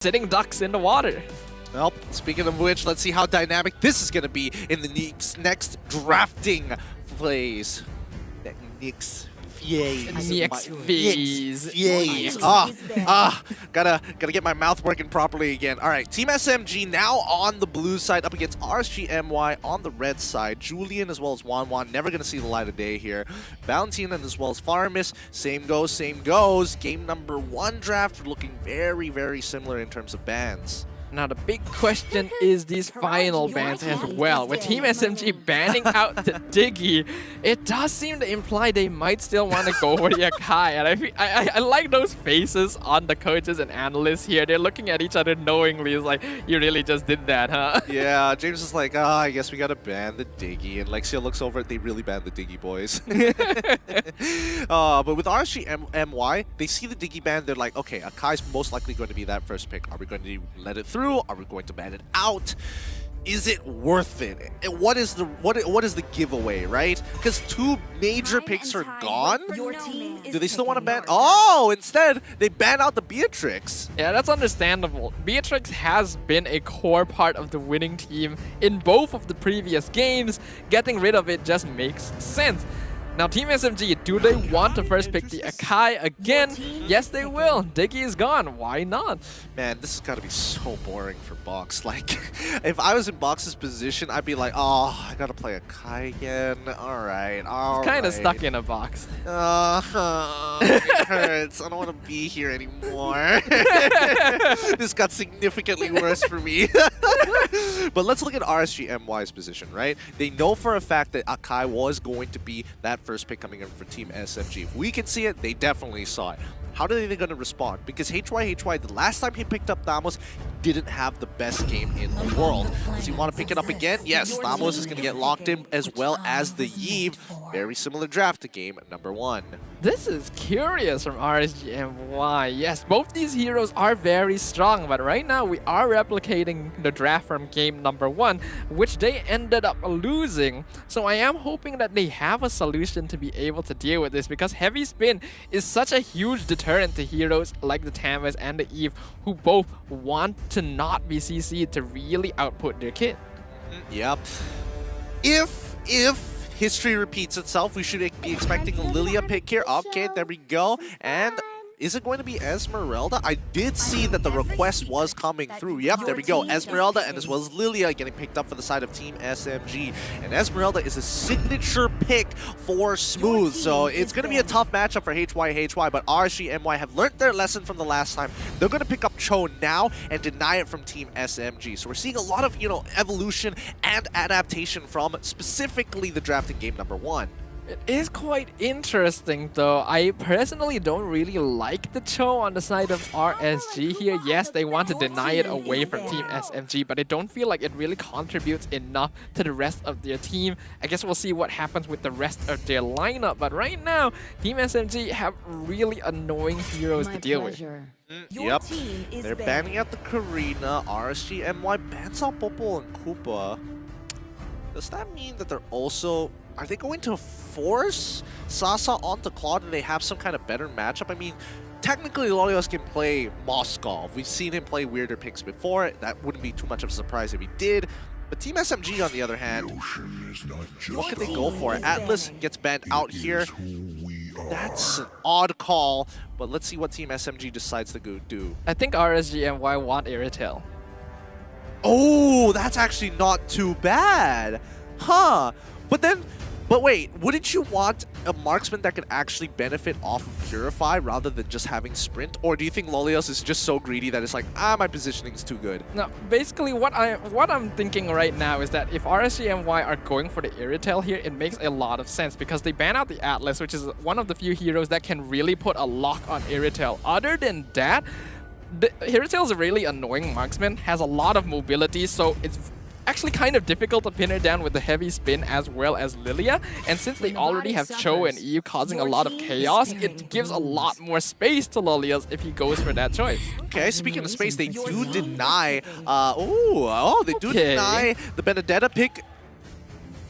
sitting ducks in the water. Well, speaking of which, let's see how dynamic this is going to be in the next drafting phase. Next phase. Gotta get my mouth working properly again. All right, Team SMG now on the blue side up against RSG MY on the red side. Julian as well as Wanwan, never gonna see the light of day here. Valentina as well as Farmis, same goes, same goes. Game number 1 draft looking very, very similar in terms of bans. Now the big question is these final bans as well. With Team SMG banning out the Diggy, it does seem to imply they might still want to go for the Akai. And I like those faces on the coaches and analysts here. They're looking at each other knowingly. It's like, you really just did that, huh? Yeah, James is like, I guess we gotta ban the Diggy. And Lexia looks over, they really banned the Diggy boys. But with RSG MY, they see the Diggy ban, they're like, okay, Akai's most likely going to be that first pick. Are we going to let it through? Are we going to ban it out? Is it worth it? What is the giveaway, right? Because 2 major picks are gone. Do they still want to ban? Oh, instead they ban out the Beatrix. Yeah, that's understandable. Beatrix has been a core part of the winning team in both of the previous games. Getting rid of it just makes sense. Now, Team SMG, do they want to first pick the Akai again? Yes, they will. Diggy is gone. Why not? Man, this has got to be so boring for Box. Like, if I was in Box's position, I'd be like, oh, I got to play Akai again. All right, It's kind of stuck in a box. It hurts. I don't want to be here anymore. This got significantly worse for me. But let's look at RSG MY's position, right? They know for a fact that Akai was going to be that first pick coming in for Team SMG. If we can see it, they definitely saw it. How are they going to respond? Because HY, the last time he picked up Thamos, didn't have the best game in the world. Does he want to pick it up again? Yes, Thamos is going to get locked in as well as the Yve. Very similar draft to game number 1. This is curious from RSG MY. Yes, both these heroes are very strong, but right now we are replicating the draft from game number 1, which they ended up losing. So I am hoping that they have a solution to be able to deal with this, because heavy spin is such a huge deterrent to heroes like the Tamas and the Yve, who both want to not be CC'd to really output their kit. Yep. If history repeats itself, we should be expecting a Lilia pick here. Okay, there we go. And is it going to be Esmeralda? I did see that the request was coming through. Yep, there we go. Esmeralda and as well as Lilia getting picked up for the side of Team SMG. And Esmeralda is a signature pick for Smooth. So it's going to be a tough matchup for HY, but RSG MY have learned their lesson from the last time. They're going to pick up Cho now and deny it from Team SMG. So we're seeing a lot of, evolution and adaptation from specifically the draft in game number 1. It is quite interesting though. I personally don't really like the Cho on the side of RSG here. Yes, they want to deny it away from Team SMG, but I don't feel like it really contributes enough to the rest of their team. I guess we'll see what happens with the rest of their lineup, but right now, Team SMG have really annoying heroes to deal with. Yep, they're banning out the Karina. RSG MY bans out Popo and Koopa. Does that mean that they're also... Are they going to force Sasa onto Claude and they have some kind of better matchup? I mean, technically Lolios can play Moskov. We've seen him play weirder picks before. That wouldn't be too much of a surprise if he did. But Team SMG, on the other hand, what could they go for? Atlas gets banned out here. That's an odd call, but let's see what Team SMG decides to go do. I think RSG and Y want Irritel. Oh, that's actually not too bad. Huh. But wait, wouldn't you want a marksman that could actually benefit off of Purify rather than just having Sprint? Or do you think Lolios is just so greedy that it's like, my positioning is too good? No, basically what I'm thinking right now is that if RSG and Y are going for the Irritel here, it makes a lot of sense because they ban out the Atlas, which is one of the few heroes that can really put a lock on Irritel. Other than that, Irritel is a really annoying marksman, has a lot of mobility, so it's actually kind of difficult to pin her down with the heavy spin as well as Lilia, and since they already have Cho and Eve causing a lot of chaos, it gives a lot more space to Lolios if he goes for that choice. Okay, speaking of space, they do deny, they do deny the Benedetta pick.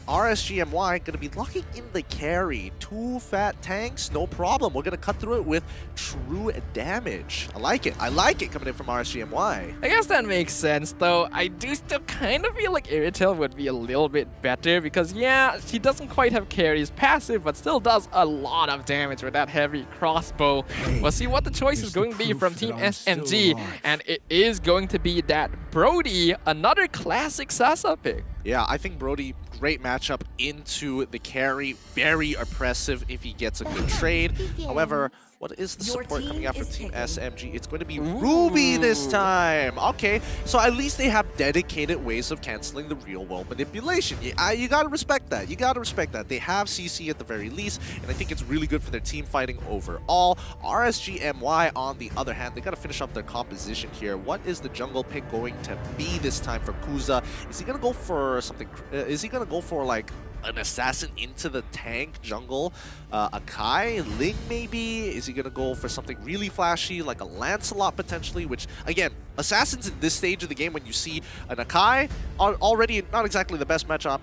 RSGMY going to be locking in the carry. 2 fat tanks, no problem. We're going to cut through it with true damage. I like it. I like it coming in from RSGMY. I guess that makes sense, though. I do still kind of feel like Irritel would be a little bit better because, yeah, she doesn't quite have carries passive, but still does a lot of damage with that heavy crossbow. We'll see what the choice is going to be from Team SMG, and it is going to be that Brody, another classic Sasa pick. Yeah, I think Brody, great matchup into the carry. Very oppressive if he gets a good trade. However, what is the support coming out from Team SMG? It's going to be Ruby this time. Okay, so at least they have dedicated ways of canceling the real world manipulation. You gotta respect that. You gotta respect that. They have CC at the very least, and I think it's really good for their team fighting overall. RSGMY, on the other hand, they gotta finish up their composition here. What is the jungle pick going to be this time for Kuza? Is he gonna go for something? Is he gonna go for like an assassin into the tank jungle? Akai, Ling maybe? Is he gonna go for something really flashy like a Lancelot potentially? Which again, assassins in this stage of the game, when you see an Akai, are already not exactly the best matchup.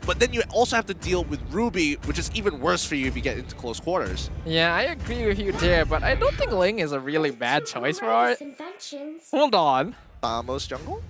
But then you also have to deal with Ruby, which is even worse for you if you get into close quarters. Yeah, I agree with you there, but I don't think Ling is a really bad choice for it. Hold on. Thamos jungle?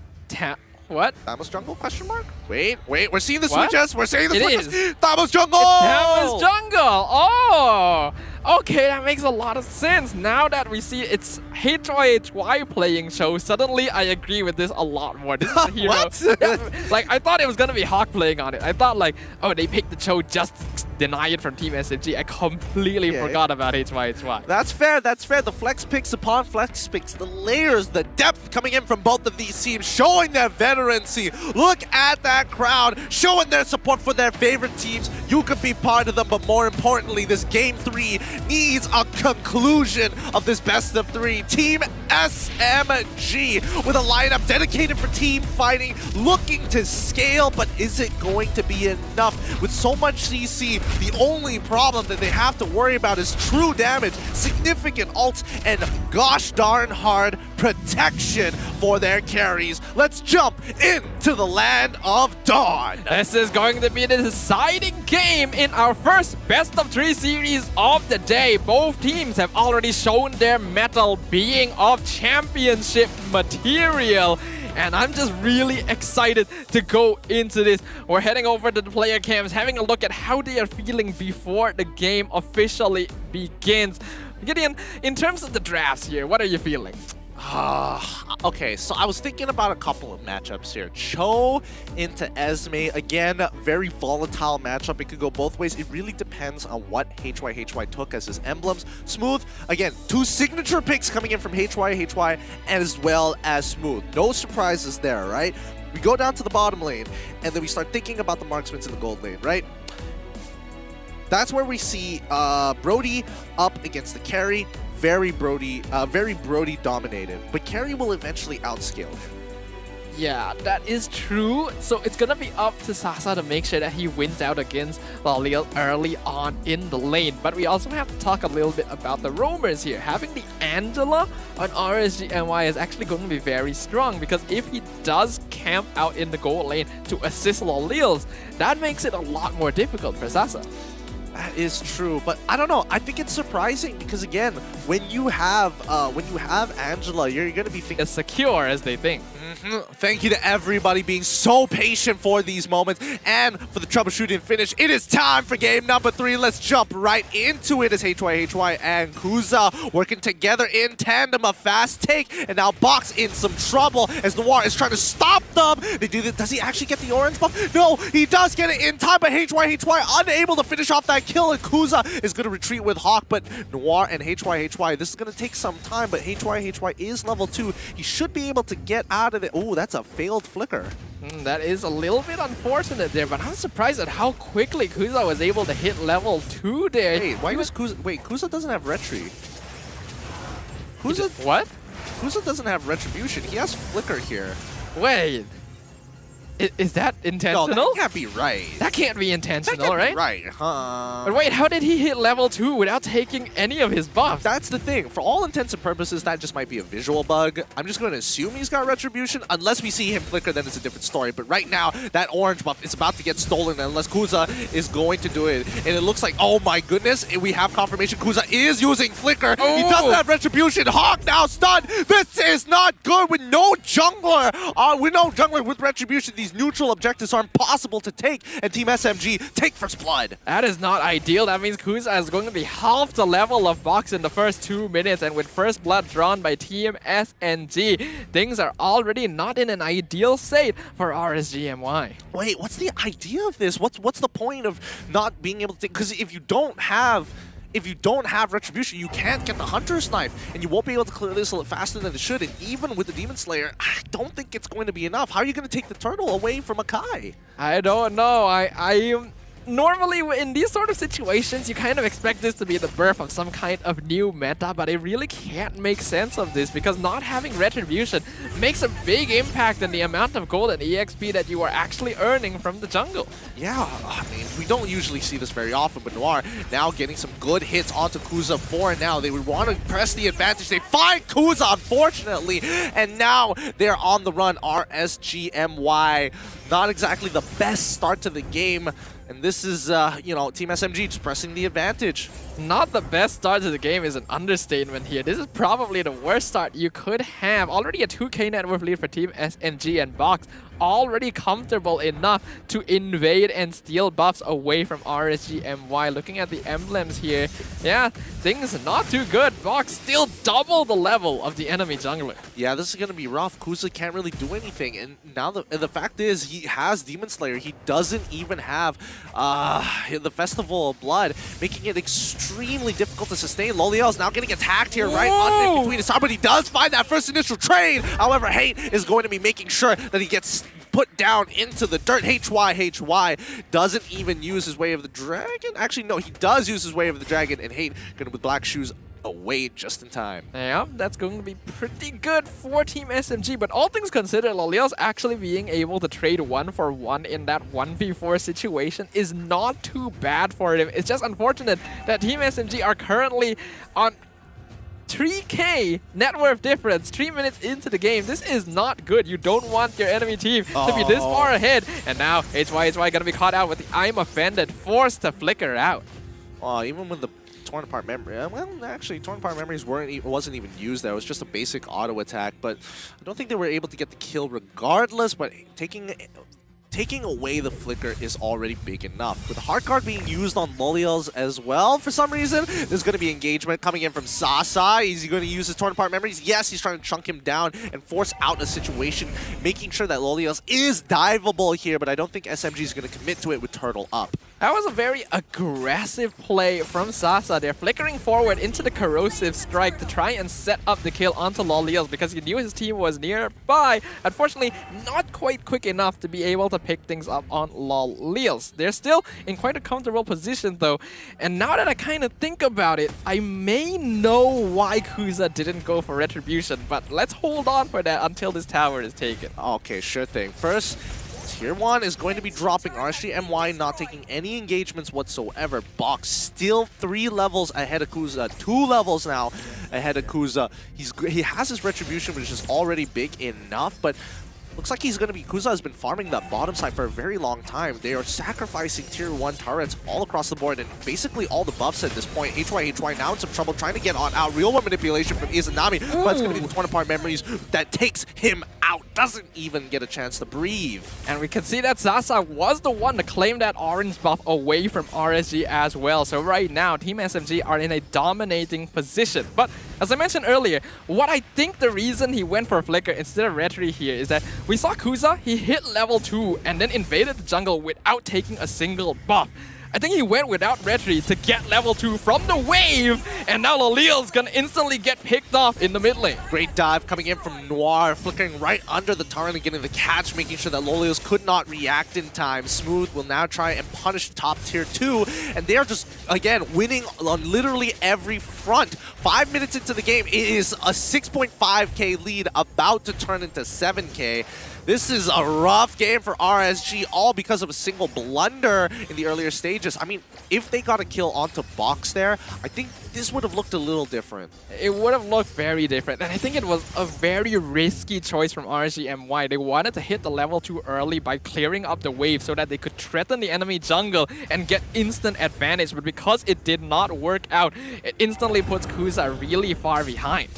What? Thamos jungle? Question mark? Wait, we're seeing the switches. We're seeing the switches. Thamos jungle! Thamos jungle! Oh! Okay, that makes a lot of sense. Now that we see it's HYHY playing show, suddenly I agree with this a lot more. This is a hero. What? Yeah, like, I thought it was gonna be Hawk playing on it. I thought like, oh, they picked the show just deny it from Team SMG. I completely forgot about HYHY. That's fair, that's fair. The flex picks upon flex picks, the layers, the depth coming in from both of these teams, showing their veterancy. Look at that crowd, showing their support for their favorite teams. You could be part of them, but more importantly, this Game 3 needs a conclusion of this best of 3. Team SMG with a lineup dedicated for team fighting, looking to scale, but is it going to be enough? With so much CC, the only problem that they have to worry about is true damage, significant ults, and gosh darn hard protection for their carries. Let's jump into the land of Dawn. This is going to be the deciding game in our first best of 3 series of the day. Both teams have already shown their mettle, being of championship material. And I'm just really excited to go into this. We're heading over to the player cams, having a look at how they are feeling before the game officially begins. Gideon, in terms of the drafts here, what are you feeling? Okay, so I was thinking about a couple of matchups here. Cho into Esme, again, very volatile matchup. It could go both ways. It really depends on what HYHY took as his emblems. Smooth, again, 2 signature picks coming in from HYHY as well as Smooth. No surprises there, right? We go down to the bottom lane, and then we start thinking about the marksmen in the gold lane, right? That's where we see Brody up against the carry. Very Brody dominated, but carry will eventually outscale him. Yeah, that is true. So it's gonna be up to Sasa to make sure that he wins out against Lalil early on in the lane. But we also have to talk a little bit about the roamers here. Having the Angela on RSGMY is actually going to be very strong, because if he does camp out in the gold lane to assist Lalils, that makes it a lot more difficult for Sasa. That is true, but I don't know. I think it's surprising because again, when you have Angela, you're gonna be thinking as secure as they think. Thank you to everybody being so patient for these moments and for the troubleshooting finish. It is time for game number 3. Let's jump right into it as HYHY and Kuza working together in tandem. A fast take, and now Box in some trouble as Noir is trying to stop them. They do this. Does he actually get the orange buff? No, he does get it in time, but HYHY unable to finish off that kill, and Kuza is going to retreat with Hawk, but Noir and HYHY, this is going to take some time, but HYHY is level 2. He should be able to get out of it. Oh, that's a failed flicker. That is a little bit unfortunate there, but I'm surprised at how quickly Kuza was able to hit level 2 there. Wait, why was Kuza... Wait, Kuza doesn't have retry. Kuza... What? Kuza doesn't have retribution. He has flicker here. Wait. Is that No, intentional? that can't be right. That can't be That intentional, can't right? be right, huh? But wait, how did he hit level 2 without taking any of his buffs? That's the thing. For all intents and purposes, that just might be a visual bug. I'm just going to assume he's got Retribution. Unless we see him flicker, then it's a different story. But right now, that orange buff is about to get stolen unless Kuza is going to do it. And it looks like, oh my goodness, we have confirmation Kuza is using flicker. Oh. He doesn't have Retribution. Hawk now stunned. This is not good with no jungler. With no jungler with Retribution, these neutral objectives are impossible to take. And Team SMG take first blood. That is not ideal. That means Kuza is going to be half the level of Box in the first 2 minutes, and with first blood drawn by Team SNG, things are already not in an ideal state for RSGMY. Wait, what's the idea of this? What's the point of not being able to think? Because if you don't have Retribution, you can't get the Hunter's Knife, and you won't be able to clear this a little faster than it should. And even with the Demon Slayer, I don't think it's going to be enough. How are you going to take the turtle away from Akai? I don't know. I normally in these sort of situations, you kind of expect this to be the birth of some kind of new meta, but I really can't make sense of this because not having Retribution makes a big impact in the amount of gold and EXP that you are actually earning from the jungle. Yeah, I mean, we don't usually see this very often, but Noir now getting some good hits onto Kuza for now. They would want to press the advantage. They find Kuza, unfortunately, and now they're on the run. RSGMY, not exactly the best start to the game. And this is, you know, Team SMG just pressing the advantage. Not the best start to the game is an understatement here. This is probably the worst start you could have. Already a 2k net worth lead for Team SMG, and Box already comfortable enough to invade and steal buffs away from RSGMY. Looking at the emblems here, yeah, things not too good. Box still double the level of the enemy jungler. Yeah, this is going to be rough. Kuza can't really do anything. And now the fact is he has Demon Slayer. He doesn't even have the Festival of Blood, making it extremely difficult to sustain. Loliel is now getting attacked here right on in between his side, but he does find that first initial trade. However, Hate is going to be making sure that he gets put down into the dirt. HY doesn't even use his Way of the Dragon. Actually, no, he does use his Way of the Dragon, and Hate going to with Black Shoes away just in time. Yeah, that's going to be pretty good for Team SMG, but all things considered, Loliel's actually being able to trade 1-for-1 in that 1v4 situation is not too bad for him. It's just unfortunate that Team SMG are currently on 3k net worth difference 3 minutes into the game. This is not good. You don't want your enemy team to be this far ahead. And now HY gonna be caught out with the I'm Offended, forced to flicker out. Even with the Torn Apart Memory, well, actually, Torn Apart Memories wasn't even used there. It was just a basic auto attack, but I don't think they were able to get the kill regardless. But taking away the flicker is already big enough. With the hard card being used on Loliel's as well, for some reason, there's going to be engagement coming in from Sasa. Is he going to use his Torn Apart Memories? Yes, he's trying to chunk him down and force out a situation, making sure that Loliel's is diveable here, but I don't think SMG is going to commit to it with Turtle up. That was a very aggressive play from Sasa. They're flickering forward into the Corrosive Strike to try and set up the kill onto Loliel's because he knew his team was nearby. Unfortunately, not quite quick enough to be able to pick things up on Loliel's. They're still in quite a comfortable position though. And now that I kind of think about it, I may know why Kuza didn't go for Retribution, but let's hold on for that until this tower is taken. Okay, sure thing. First, Tier 1 is going to be dropping RSGMY, not taking any engagements whatsoever. Box still 3 levels ahead of Kuza, 2 levels now ahead of Kuza. He has his Retribution, which is already big enough, but looks like he's going to be... Kuza has been farming that bottom side for a very long time. They are sacrificing Tier 1 turrets all across the board and basically all the buffs at this point. HY now in some trouble trying to get on out. Real world manipulation from Izanami, but it's going to be the Torn Apart Memories that takes him out. Doesn't even get a chance to breathe. And we can see that Sasa was the one to claim that orange buff away from RSG as well. So right now, Team SMG are in a dominating position. But as I mentioned earlier, what I think the reason he went for Flicker instead of Retri here is that we saw Kuza, he hit level 2 and then invaded the jungle without taking a single buff. I think he went without retry to get level 2 from the wave, and now Loliel's gonna instantly get picked off in the mid lane. Great dive coming in from Noir, flickering right under the turret and getting the catch, making sure that Lolios could not react in time. Smooth will now try and punish top tier 2, and they are just, again, winning on literally every front. 5 minutes into the game, it is a 6.5k lead about to turn into 7k. This is a rough game for RSG, all because of a single blunder in the earlier stages. I mean, if they got a kill onto Box there, I think this would have looked a little different. It would have looked very different, and I think it was a very risky choice from RSG MY. They wanted to hit the level 2 early by clearing up the wave so that they could threaten the enemy jungle and get instant advantage, but because it did not work out, it instantly puts Kuza really far behind.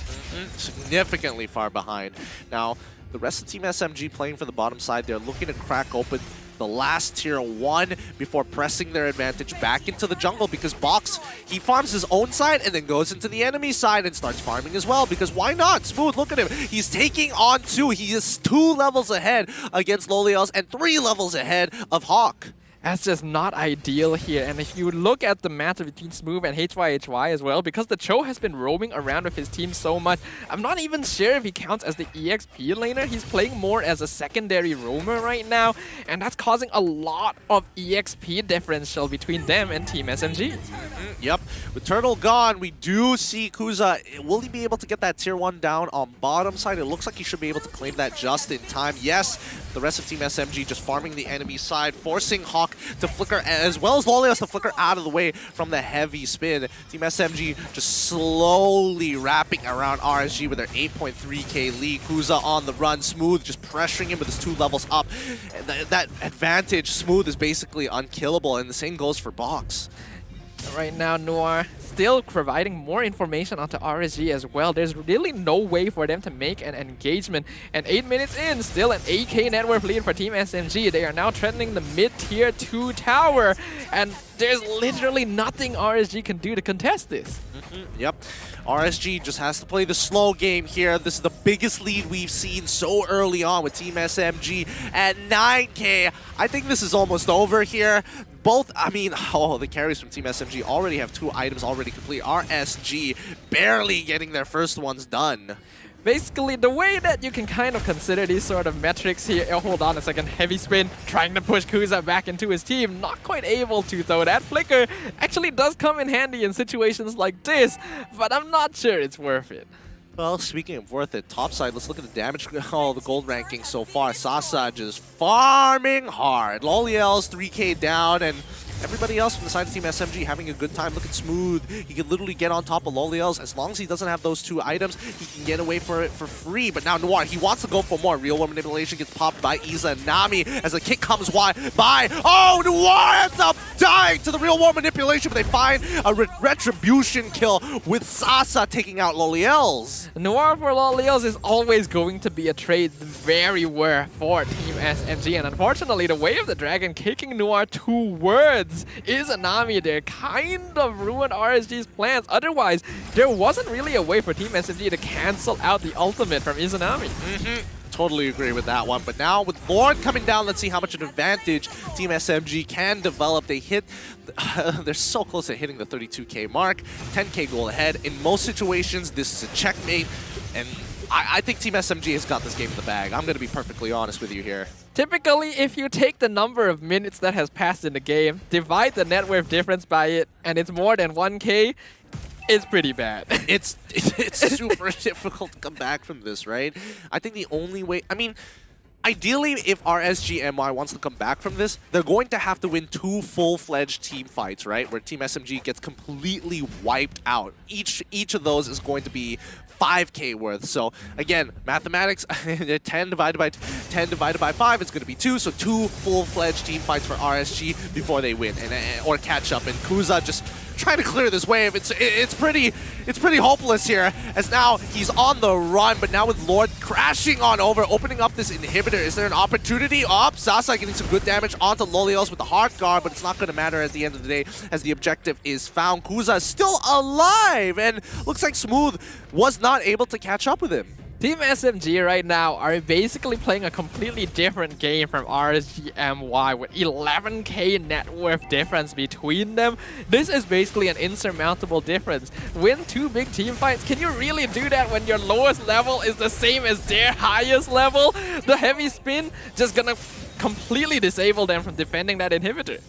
Significantly far behind. Now, the rest of Team SMG playing for the bottom side, they're looking to crack open the last tier 1 before pressing their advantage back into the jungle, because Box, he farms his own side and then goes into the enemy side and starts farming as well, because why not? Smooth, look at him. He's taking on 2. He is 2 levels ahead against Loliels and 3 levels ahead of Hawk. That's just not ideal here. And if you look at the matchup between Smooth and HYHY as well, because the Cho has been roaming around with his team so much, I'm not even sure if he counts as the EXP laner. He's playing more as a secondary roamer right now, and that's causing a lot of EXP differential between them and Team SMG. Yep. With Turtle gone, we do see Kuza. Will he be able to get that tier 1 down on bottom side? It looks like he should be able to claim that just in time. Yes, the rest of Team SMG just farming the enemy side, forcing Hawk to flicker, as well as Lolios to flicker out of the way from the heavy spin. Team SMG just slowly wrapping around RSG with their 8.3k lead. Kuza on the run, Smooth just pressuring him with his 2 levels up. And that advantage, Smooth, is basically unkillable, and the same goes for Box. Right now, Noir still providing more information onto RSG as well. There's really no way for them to make an engagement. And 8 minutes in, still an 8k net worth lead for Team SMG. They are now threatening the mid-tier 2 tower. And there's literally nothing RSG can do to contest this. Yep. RSG just has to play the slow game here. This is the biggest lead we've seen so early on with Team SMG at 9k. I think this is almost over here. Both, I mean, the carries from Team SMG already have 2 items already complete. RSG barely getting their first ones done. Basically, the way that you can kind of consider these sort of metrics here, hold on a second, heavy spin, trying to push Kuza back into his team, not quite able to though. That flicker actually does come in handy in situations like this, but I'm not sure it's worth it. Well, speaking of worth it, topside, let's look at the damage, the gold ranking so far. Sasa just farming hard. Loliel's 3k down, and everybody else from the side of Team SMG having a good time. Look at Smooth. He can literally get on top of Loliel's. As long as he doesn't have those 2 items, he can get away for it for free. But now Noir, he wants to go for more. Real World Manipulation gets popped by Iza and Nami as the kick comes by. Oh, Noir ends up dying to the Real World Manipulation, but they find a retribution kill with Sasa taking out Loliel's. Noir for Loliels is always going to be a trade very rare for Team SMG, and unfortunately the way of the dragon kicking Noir towards Izanami there kind of ruined RSG's plans. Otherwise, there wasn't really a way for Team SMG to cancel out the ultimate from Izanami. Totally agree with that one. But now with Lord coming down, let's see how much an advantage Team SMG can develop. They hit, they're so close to hitting the 32k mark, 10k goal ahead. In most situations, this is a checkmate, and I think Team SMG has got this game in the bag. I'm going to be perfectly honest with you here. Typically, if you take the number of minutes that has passed in the game, divide the net worth difference by it, and it's more than 1k, it's pretty bad. It's super difficult to come back from this, right? I think the only way, I mean, ideally, if RSG MY wants to come back from this, they're going to have to win 2 full-fledged team fights, right? Where Team SMG gets completely wiped out. Each of those is going to be 5k worth. So again, mathematics, 10 divided by 5 is going to be 2. So 2 full-fledged team fights for RSG before they win or catch up. And Kuza just trying to clear this wave. It's pretty hopeless here, as now he's on the run, but now with Lord crashing on over, opening up this inhibitor. Is there an opportunity? Sasa getting some good damage onto Lolios with the Heart Guard, but it's not going to matter at the end of the day as the objective is found. Kuza is still alive, and looks like Smooth was not able to catch up with him. Team SMG right now are basically playing a completely different game from RSG MY with 11k net worth difference between them. This is basically an insurmountable difference. Win 2 big team fights, can you really do that when your lowest level is the same as their highest level? The heavy spin just gonna completely disable them from defending that inhibitor.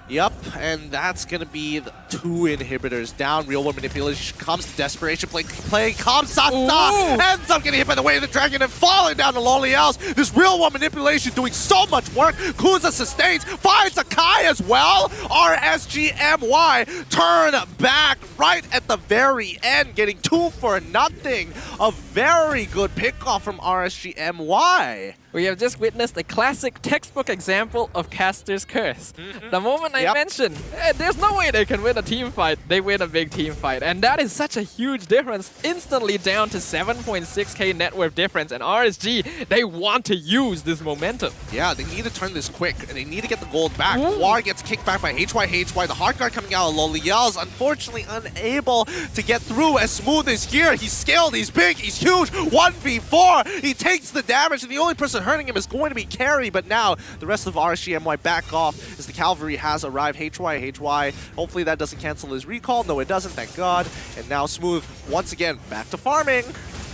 Yep, and that's going to be the 2 inhibitors down. Real world manipulation comes to desperation, playing Kamsata, ends up getting hit by the way of the dragon and falling down to Loliels. This real world manipulation doing so much work. Kuza sustains, finds Akai as well. RSGMY turn back right at the very end, getting 2 for nothing. A very good pickoff from RSGMY. We have just witnessed a classic textbook example of Caster's curse. The moment I mentioned, there's no way they can win a team fight, they win a big team fight. And that is such a huge difference, instantly down to 7.6k net worth difference. And RSG, they want to use this momentum. Yeah, they need to turn this quick, and they need to get the gold back. War gets kicked back by HY. The hard guard coming out of Loliels, unfortunately unable to get through. As Smooth is here, he's scaled, he's big, he's huge. 1v4, he takes the damage, and the only person hurting him is going to be Carry, but now the rest of RSGMY back off as the cavalry has arrived. HY, hopefully that doesn't cancel his recall. No, it doesn't, thank God. And now Smooth, once again, back to farming.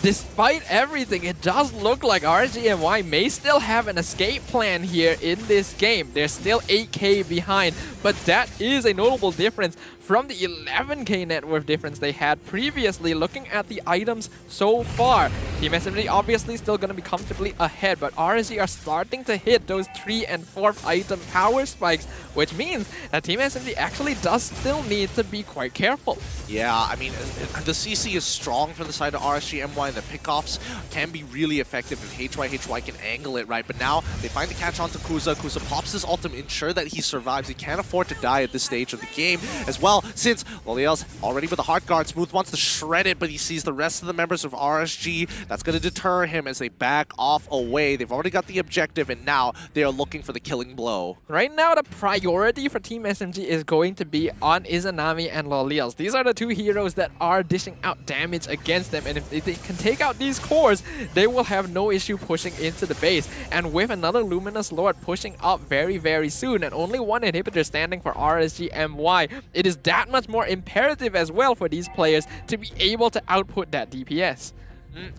Despite everything, it does look like RSGMY may still have an escape plan here in this game. They're still 8k behind, but that is a notable difference from the 11k net worth difference they had previously. Looking at the items so far, Team SMG obviously still going to be comfortably ahead, but RSG are starting to hit those 3 and 4th item power spikes, which means that Team SMG actually does still need to be quite careful. Yeah, I mean, the CC is strong from the side of RSGMY, and the pickoffs can be really effective if HY can angle it right. But now they find the catch onto Kuza. Kuza pops his ultimate, ensure that he survives. He can't afford to die at this stage of the game as well, since Loliels already with the hard guard. Smooth wants to shred it, but he sees the rest of the members of RSG. That's going to deter him as they back off away. They've already got the objective, and now they are looking for the killing blow. Right now, the priority for Team SMG is going to be on Izanami and Loliels. These are the 2 heroes that are dishing out damage against them, and if they can take out these cores, they will have no issue pushing into the base. And with another Luminous Lord pushing up very, very soon, and only 1 inhibitor standing for RSGMY, it is that much more imperative as well for these players to be able to output that DPS.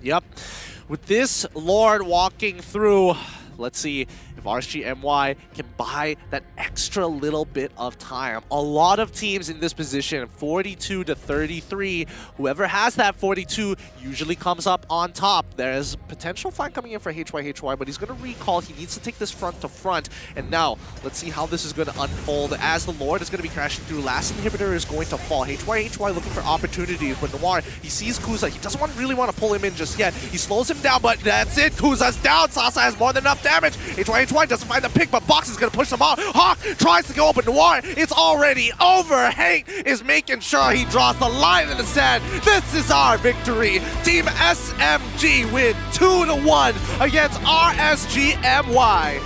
Yep. With this Lord walking through, let's see if RSGMY can buy that extra little bit of time. A lot of teams in this position, 42 to 33. Whoever has that 42 usually comes up on top. There's potential fight coming in for HY, but he's going to recall. He needs to take this front to front. And now, let's see how this is going to unfold as the Lord is going to be crashing through. Last inhibitor is going to fall. HY looking for opportunities, but Noir, he sees Kuza. He doesn't really want to pull him in just yet. He slows him down, but that's it. Kuza's down. Sasa has more than enough damage. HY doesn't find the pick, but Box is going to push them off. Hawk tries to go up, but Noir, it's already over. Hank is making sure he draws the line in the sand. This is our victory. Team SMG win 2-1 against RSGMY.